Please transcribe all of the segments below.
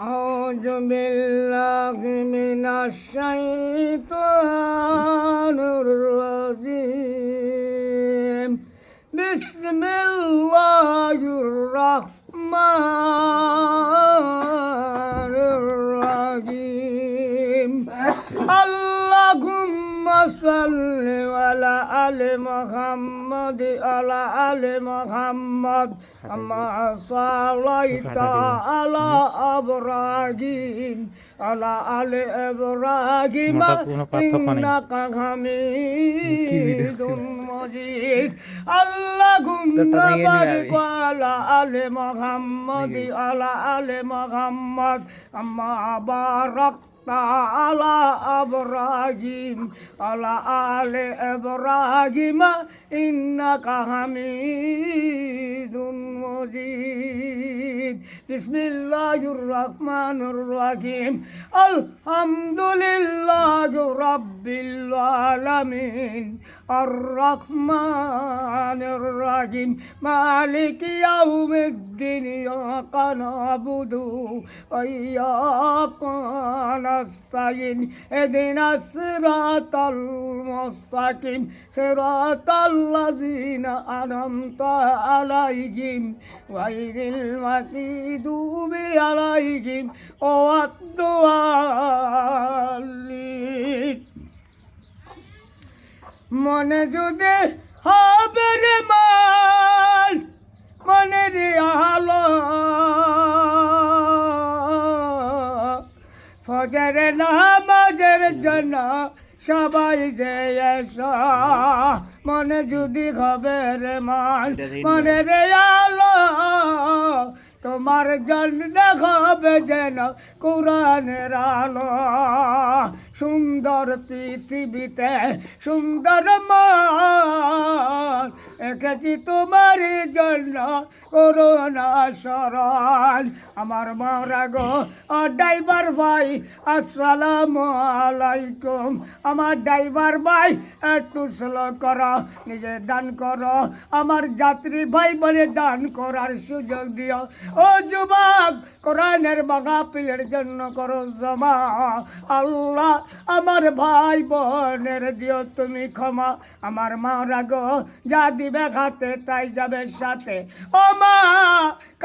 أعوذ بالله من الشيطان الرجيم بسم الله الرحمن الرحيم اللهم صل على آل محمد على آل محمد كما صليت على إبراهيم على آل إبراهيم إنك حميد مجيد اللهم بارك على آل محمد على آل محمد كما باركت على إبراهيم على آل إبراهيم إنك حميد مجيد بسم الله الرحمن الرحيم الحمد لله رب العالمين الرحمن الرحيم مالك يوم الدين إياك نعبد وإياك نستعين اهدنا الصراط المستقيم صراط الذين أنعمت عليهم غير المغضوب عليهم ولا الضالين মনে যদি হবে রে মান মনের আলো ফজর নামাজের জন্য সবাই যে এসো মনে যদি হবে রে মান মনের আলো তোমার জন্য হবে যেন কোরআনের আলো সুন্দর পৃথিবীতে সুন্দর মান এঁকেছি তোমার জন্য করোনা শরণ আমার মারা গো ড্রাইভার ভাই আসসালামু আলাইকুম আমার ড্রাইভার ভাই একটু স্লো করো নিজে দান করো আমার যাত্রী ভাই বলে দান করার সুযোগ দিও ও যুবক কোরআনের মাহফিলের জন্য করো জমা আল্লাহ আমার ভাই বোনের দিও তুমি ক্ষমা আমার মারা গো যা দিবে খাতে তাই যাবে সাথে ও মা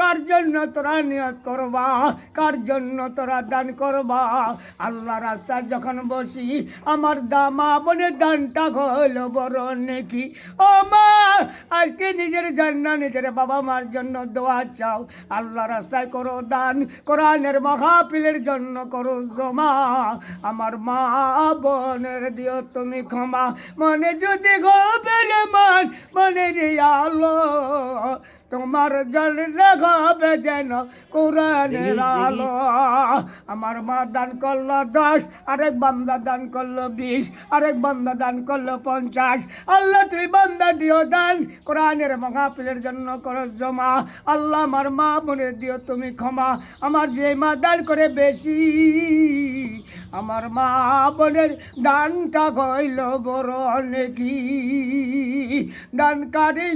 কার জন্য তোরা নিয়ত করবা কার জন্য তোরা দান করবা আল্লাহ রাস্তায় যখন বসি আমার দামা বনে দানটা হলো বড় নেকি ও মা আজকে নিজের জন্য নিজের বাবা মার জন্য দোয়া চাও আল্লাহ রাস্তায় করো দান কোরআনের মাহফিলের জন্য করো জমা আমার মা বোনের দিও তুমি ক্ষমা মনে যদি গোবের মান মনের আলো তোমার জন্য হবে যেন কোরআনের আলো আমার মা দান করলো 10 আরেক বান্দা দান করলো 20 আরেক বান্দা দান করলো 50 আল্লাহ তুই বান্দা দিও দান কোরআনের মাহফিলের জন্য করো জমা আল্লাহ আমার মা বোনের দিও তুমি ক্ষমা আমার যে মা দান করে বেশি আমার মা বোনের দানটা হইল বড় নেকি দানকারী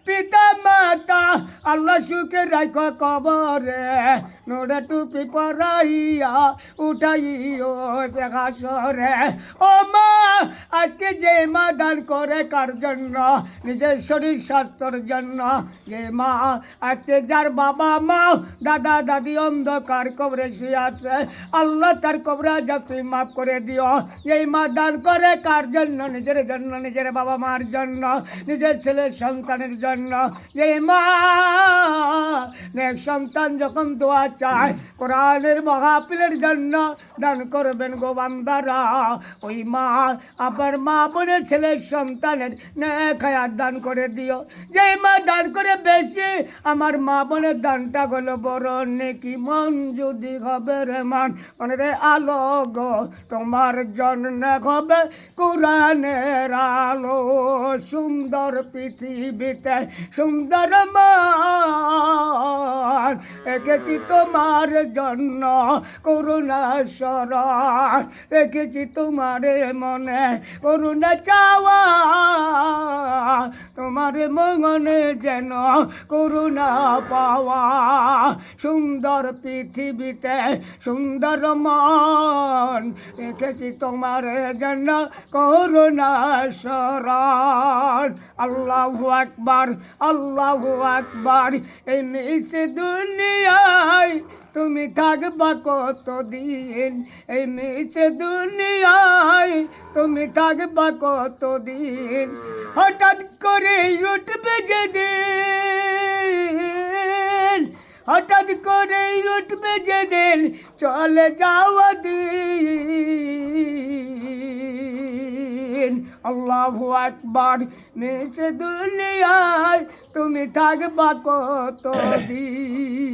পিতা মাতা আল্লাহ সুখে রাখো কবরে নোড়ে টুপি পরাইয়া উঠাইও দেখা সরে ও মা আজকে যে মা দান করে কার জন্য নিজের শরীর স্বাস্থ্যর জন্য যে মা আজকে যার বাবা মা দাদা দাদি অন্ধকার কবরে শুয়ে আছে আল্লাহ তার কবরে যাতে মাফ করে দিও এই মা দান করে কার জন্য নিজের জন্য নিজের বাবা মার জন্য নিজের ছেলের সন্তানের জন্য এই মা সন্তান যখন দোয়া চায় কোরআনের মাহফিলের জন্য দান করবেন গো বান্দারা ওই মা আবার মা বোনের ছেলের সন্তানের নেক হায়াত দান করে দিও যে মা দান করে বেশি আমার মা বোনের দানটা হলো বড় নেকি মন যদি হবে রে মান মনের আলো গো তোমার জন্য হবে কোরআনের আলো সুন্দর পৃথিবীতে সুন্দর মান এঁকেছি তোমার জন্য করুণা শরণ রেখেছি তোমারে মনে করুণা চাওয়া তোমারে মনে যেন করুণা পাওয়া সুন্দর পৃথিবীতে সুন্দর মন রেখেছি তোমারে যেন করুণা শরণ আল্লাহু আকবার আল্লাহু আকবার এই নিচে দুনিয়ায় তুমি থাকবা কতদিন এই নিচে দুনিয়ায় তুমি থাকবা কতদিন হঠাৎ করে উঠবে যেদিন হঠাৎ করে উঠবে যেদিন চলে যাওয়া দিন আল্লাহু আকবার নিচে দুনিয়ায় তুমি থাকবা কতদিন